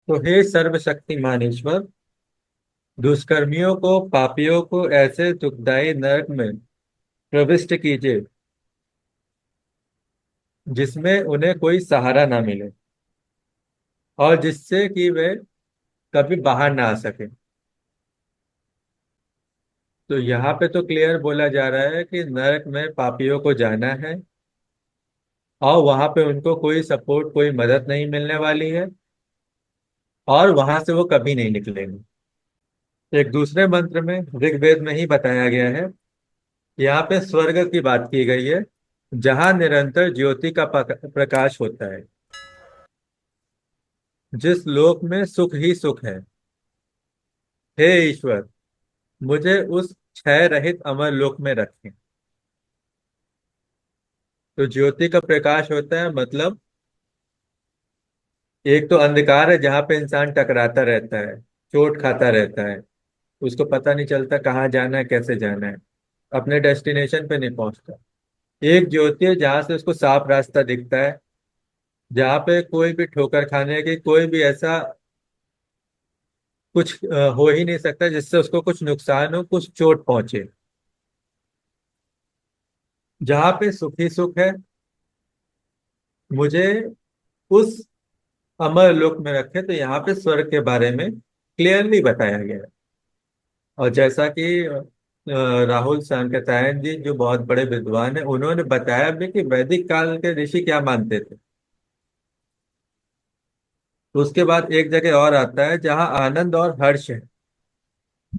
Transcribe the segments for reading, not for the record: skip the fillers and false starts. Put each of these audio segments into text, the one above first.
तो हे सर्वशक्तिमान ईश्वर, दुष्कर्मियों को, पापियों को ऐसे दुखदाई नरक में प्रविष्ट कीजिए जिसमें उन्हें कोई सहारा ना मिले और जिससे कि वे कभी बाहर ना आ सके। तो यहाँ पे तो क्लियर बोला जा रहा है कि नरक में पापियों को जाना है और वहां पे उनको कोई सपोर्ट, कोई मदद नहीं मिलने वाली है और वहां से वो कभी नहीं निकलेंगे। एक दूसरे मंत्र में, ऋग्वेद में ही बताया गया है, यहाँ पे स्वर्ग की बात की गई है जहां निरंतर ज्योति का प्रकाश होता है, जिस लोक में सुख ही सुख है। हे ईश्वर, मुझे उस क्षय रहित अमर लोक में रखें। तो ज्योति का प्रकाश होता है मतलब, एक तो अंधकार है जहां पे इंसान टकराता रहता है, चोट खाता रहता है, उसको पता नहीं चलता कहाँ जाना है, कैसे जाना है, अपने डेस्टिनेशन पे नहीं पहुंचता। एक ज्योति है जहां से उसको साफ रास्ता दिखता है, जहाँ पे कोई भी ठोकर खाने की, कोई भी ऐसा कुछ हो ही नहीं सकता जिससे उसको कुछ नुकसान हो, कुछ चोट पहुंचे। जहाँ पे सुख ही सुख है, मुझे उस अमर लोक में रखे। तो यहाँ पे स्वर्ग के बारे में क्लियरली बताया गया है। और जैसा कि राहुल सांकृत्यायन जी जो बहुत बड़े विद्वान हैं, उन्होंने बताया भी कि वैदिक काल के ऋषि क्या मानते थे। तो उसके बाद एक जगह और आता है जहाँ आनंद और हर्ष है,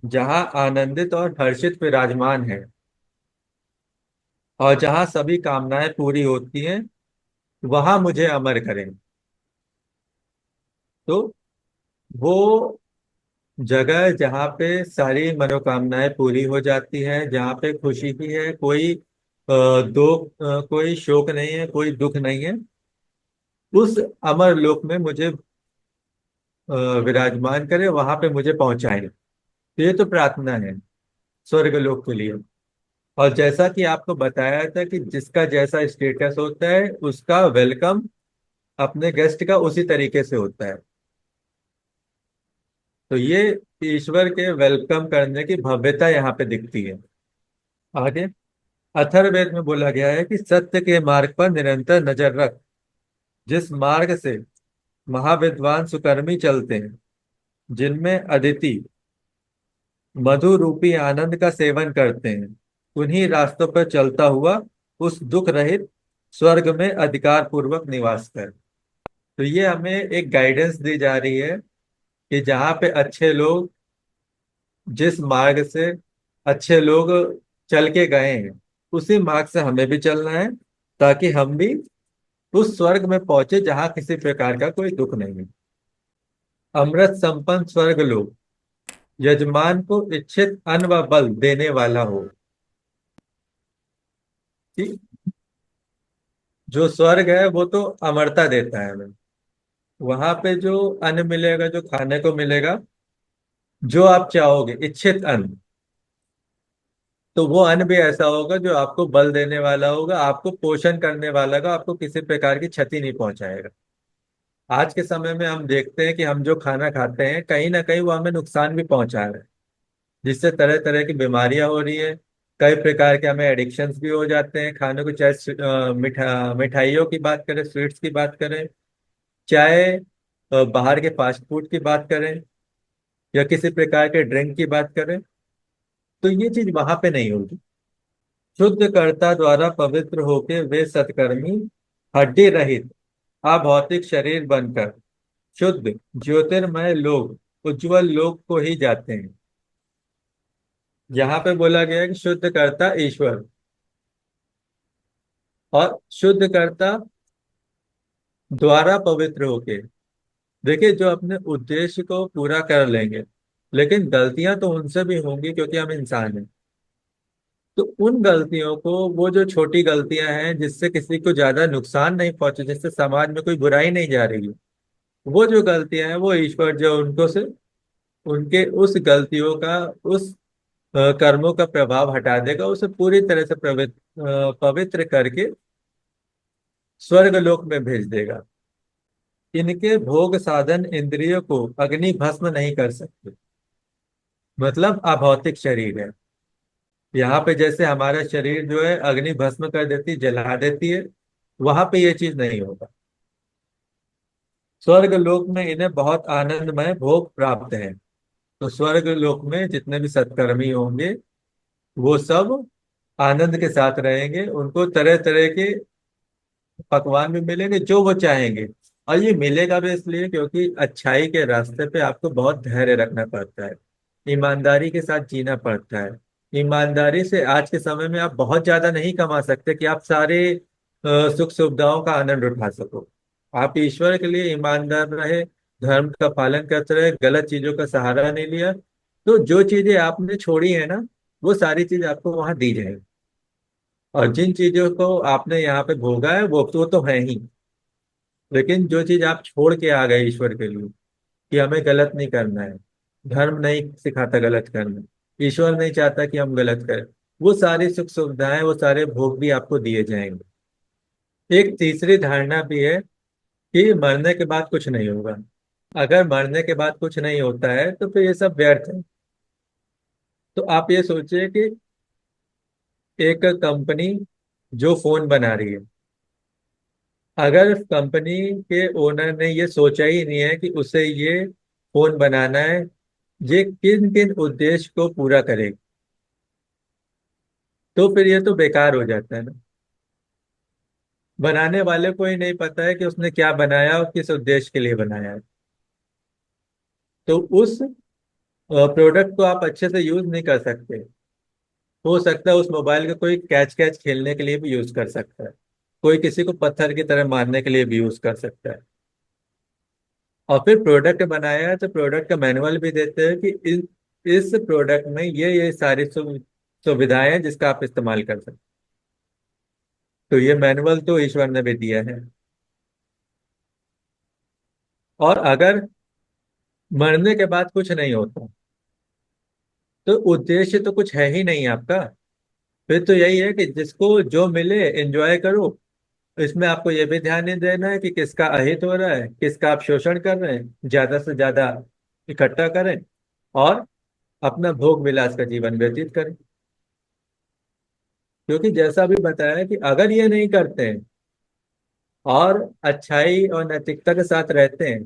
जहाँ आनंदित और हर्षित विराजमान है और जहाँ सभी कामनाएं पूरी होती हैं, वहां मुझे अमर करें। तो वो जगह जहाँ पे सारी मनोकामनाएं पूरी हो जाती है, जहाँ पे खुशी ही है, कोई कोई शोक नहीं है, कोई दुख नहीं है, उस अमर लोक में मुझे अ, विराजमान करे, वहां पे मुझे पहुंचाए। तो ये तो प्रार्थना है स्वर्ग लोक के लिए। और जैसा कि आपको बताया था कि जिसका जैसा स्टेटस होता है उसका वेलकम अपने गेस्ट का उसी तरीके से होता है। तो ये ईश्वर के वेलकम करने की भव्यता यहाँ पे दिखती है। आगे अथर्ववेद में बोला गया है कि सत्य के मार्ग पर निरंतर नजर रख, जिस मार्ग से महाविद्वान सुकर्मी चलते हैं, जिनमें अदिति मधु रूपी आनंद का सेवन करते हैं, उन्हीं रास्तों पर चलता हुआ उस दुख रहित स्वर्ग में अधिकार पूर्वक निवास कर। तो ये हमें एक गाइडेंस दी जा रही है कि जहाँ पे अच्छे लोग, जिस मार्ग से अच्छे लोग चल के गए हैं, उसी मार्ग से हमें भी चलना है, ताकि हम भी उस स्वर्ग में पहुंचे जहां किसी प्रकार का कोई दुख नहीं है। अमृत संपन्न स्वर्ग लोग यजमान को इच्छित अन्न व बल देने वाला हो। ठीक। जो स्वर्ग है वो तो अमरता देता है हमें। वहां पे जो अन्न मिलेगा, जो खाने को मिलेगा, जो आप चाहोगे, इच्छित अन्न, तो वो अन्न भी ऐसा होगा जो आपको बल देने वाला होगा, आपको पोषण करने वाला होगा, आपको किसी प्रकार की क्षति नहीं पहुंचाएगा। आज के समय में हम देखते हैं कि हम जो खाना खाते हैं कहीं ना कहीं वो हमें नुकसान भी पहुंचा रहा है, जिससे तरह तरह की बीमारियां हो रही है। कई प्रकार के हमें एडिक्शंस भी हो जाते हैं खाने को, चाहे मिठाइयों की बात करें, स्वीट्स की बात करें, चाहे बाहर के फास्ट फूड की बात करें, या किसी प्रकार के ड्रिंक की बात करें। तो ये चीज वहां पे नहीं होगी। शुद्ध कर्ता द्वारा पवित्र होके वे सत्कर्मी हड्डी रहित अभौतिक शरीर बनकर शुद्ध ज्योतिर्मय लोग, उज्जवल लोक को ही जाते हैं। यहाँ पे बोला गया है कि शुद्ध कर्ता ईश्वर, और शुद्ध कर्ता द्वारा पवित्र होके, देखिए जो अपने उद्देश्य को पूरा कर लेंगे, लेकिन गलतियां तो उनसे भी होंगी क्योंकि हम इंसान हैं। तो उन गलतियों को, वो जो छोटी गलतियां हैं जिससे किसी को ज्यादा नुकसान नहीं पहुंचे, जिससे समाज में कोई बुराई नहीं जा रही है, वो जो गलतियां हैं वो ईश्वर जो उनको से उनके उस गलतियों का, उस कर्मों का प्रभाव हटा देगा, उसे पूरी तरह से पवित्र करके स्वर्ग लोक में भेज देगा। इनके भोग साधन इंद्रियों को अग्नि भस्म नहीं कर सकते। मतलब अभौतिक शरीर है। यहाँ पे जैसे हमारा शरीर जो है अग्नि भस्म कर देती, जला देती है, वहां पे ये चीज नहीं होगा। स्वर्ग लोक में इन्हें बहुत आनंदमय भोग प्राप्त है। तो स्वर्ग लोक में जितने भी सत्कर्मी होंगे वो सब आनंद के साथ रहेंगे, उनको तरह तरह के पकवान भी मिलेंगे जो वो चाहेंगे। और ये मिलेगा भी इसलिए क्योंकि अच्छाई के रास्ते पे आपको बहुत धैर्य रखना पड़ता है, ईमानदारी के साथ जीना पड़ता है। ईमानदारी से आज के समय में आप बहुत ज्यादा नहीं कमा सकते कि आप सारे सुख सुविधाओं का आनंद उठा सको। आप ईश्वर के लिए ईमानदार रहे, धर्म का पालन करते रहे, गलत चीजों का सहारा नहीं लिया, तो जो चीजें आपने छोड़ी है ना, वो सारी चीज आपको वहां दी जाएगी। और जिन चीजों को आपने यहाँ पे भोगा है वो तो है ही। लेकिन जो चीज आप छोड़ के आ गए ईश्वर के लिए, कि हमें गलत नहीं करना है, धर्म नहीं सिखाता गलत करना, ईश्वर नहीं चाहता कि हम गलत करें, वो सारी सुख सुविधाएं, वो सारे भोग भी आपको दिए जाएंगे। एक तीसरी धारणा भी है कि मरने के बाद कुछ नहीं होगा। अगर मरने के बाद कुछ नहीं होता है तो फिर ये सब व्यर्थ है। तो आप ये सोचिए कि एक कंपनी जो फोन बना रही है, अगर कंपनी के ओनर ने ये सोचा ही नहीं है कि उसे ये फोन बनाना है, ये किन किन उद्देश्य को पूरा करेगा, तो फिर ये तो बेकार हो जाता है ना। बनाने वाले को ही नहीं पता है कि उसने क्या बनाया और किस उद्देश्य के लिए बनाया है। तो उस प्रोडक्ट को आप अच्छे से यूज नहीं कर सकते। हो सकता है उस मोबाइल का कोई कैच कैच खेलने के लिए भी यूज कर सकता है, कोई किसी को पत्थर की तरह मारने के लिए भी यूज कर सकता है। और फिर प्रोडक्ट बनाया है तो प्रोडक्ट का मैनुअल भी देते हैं कि इस प्रोडक्ट में ये सारी सुविधाएं हैं जिसका आप इस्तेमाल कर सकते हैं। तो ये मैनुअल तो ईश्वर ने भी दिया है। और अगर मरने के बाद कुछ नहीं होता तो उद्देश्य तो कुछ है ही नहीं आपका। फिर तो यही है कि जिसको जो मिले एंजॉय करो। इसमें आपको ये भी ध्यान नहीं देना है कि किसका अहित हो रहा है, किसका आप शोषण कर रहे हैं, ज्यादा से ज्यादा इकट्ठा करें और अपना भोग विलास का जीवन व्यतीत करें। क्योंकि जैसा भी बताया कि अगर ये नहीं करते हैं और अच्छाई और नैतिकता के साथ रहते हैं,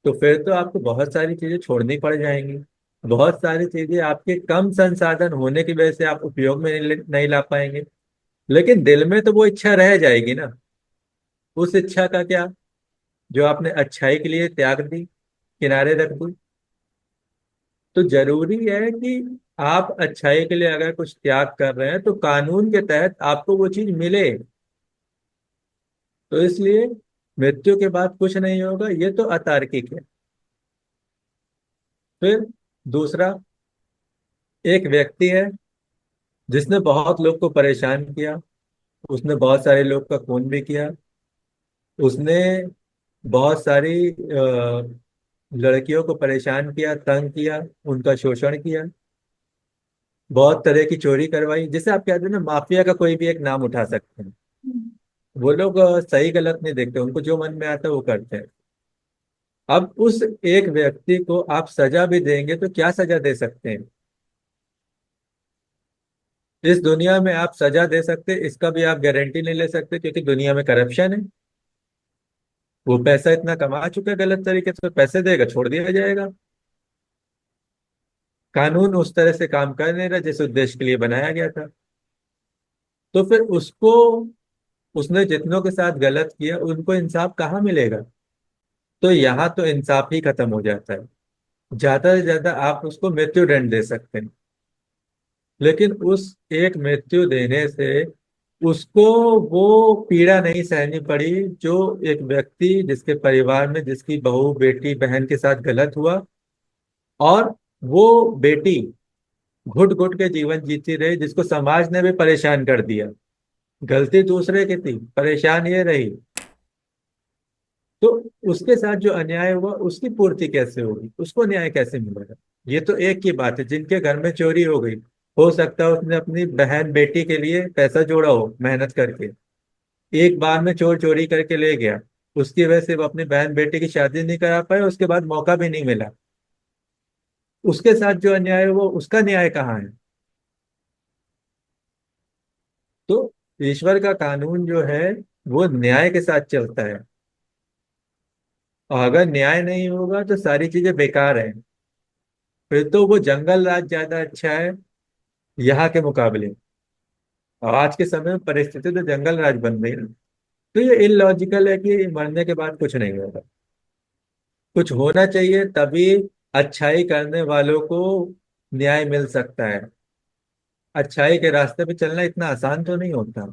तो फिर तो आपको बहुत सारी चीजें छोड़नी पड़ जाएंगी। बहुत सारी चीजें आपके कम संसाधन होने की वजह से आप उपयोग में नहीं ला पाएंगे। लेकिन दिल में तो वो इच्छा रह जाएगी ना। उस इच्छा का क्या, जो आपने अच्छाई के लिए त्याग दी, किनारे रख दी। तो जरूरी है कि आप अच्छाई के लिए अगर कुछ त्याग कर रहे हैं तो कानून के तहत आपको वो चीज मिले। तो इसलिए मृत्यु के बाद कुछ नहीं होगा, ये तो अतार्किक है। फिर दूसरा, एक व्यक्ति है जिसने बहुत लोग को परेशान किया, उसने बहुत सारे लोग का खून भी किया, उसने बहुत सारी लड़कियों को परेशान किया, तंग किया, उनका शोषण किया, बहुत तरह की चोरी करवाई। जैसे आप कहते हैं ना, माफिया का कोई भी एक नाम उठा सकते हैं। वो लोग सही गलत नहीं देखते, उनको जो मन में आता है वो करते हैं। अब उस एक व्यक्ति को आप सजा भी देंगे तो क्या सजा दे सकते हैं? इस दुनिया में आप सजा दे सकते, इसका भी आप गारंटी नहीं ले सकते, क्योंकि दुनिया में करप्शन है। वो पैसा इतना कमा चुका है गलत तरीके से, पैसे देगा छोड़ दिया जाएगा। कानून उस तरह से काम कर नहीं रहा जिस उद्देश्य के लिए बनाया गया था। तो फिर उसको, उसने जितनों के साथ गलत किया उनको इंसाफ कहाँ मिलेगा? तो यहाँ तो इंसाफ ही खत्म हो जाता है। ज्यादा से ज्यादा आप उसको मृत्यु दंड दे सकते हैं। लेकिन उस एक मृत्यु देने से उसको वो पीड़ा नहीं सहनी पड़ी जो एक व्यक्ति जिसके परिवार में जिसकी बहू बेटी बहन के साथ गलत हुआ, और वो बेटी घुट घुट के जीवन जीती रही, जिसको समाज ने भी परेशान कर दिया। गलती दूसरे की थी, परेशान ये रही। तो उसके साथ जो अन्याय हुआ उसकी पूर्ति कैसे होगी, उसको न्याय कैसे मिलेगा? ये तो एक की बात है जिनके घर में चोरी हो गई। हो सकता है उसने अपनी बहन बेटी के लिए पैसा जोड़ा हो मेहनत करके, एक बार में चोर चोरी करके ले गया, उसकी वजह से वो अपनी बहन बेटी की शादी नहीं करा पाए, उसके बाद मौका भी नहीं मिला। उसके साथ जो अन्याय है वो उसका न्याय कहाँ है? तो ईश्वर का कानून जो है वो न्याय के साथ चलता है। और अगर न्याय नहीं होगा तो सारी चीजें बेकार है। फिर तो वो जंगल राज ज्यादा अच्छा है यहाँ के मुकाबले। और आज के समय में परिस्थिति तो जंगल राज बन गई है। तो ये इलॉजिकल है कि मरने के बाद कुछ नहीं होगा। कुछ होना चाहिए, तभी अच्छाई करने वालों को न्याय मिल सकता है। अच्छाई के रास्ते पे चलना इतना आसान तो नहीं होता।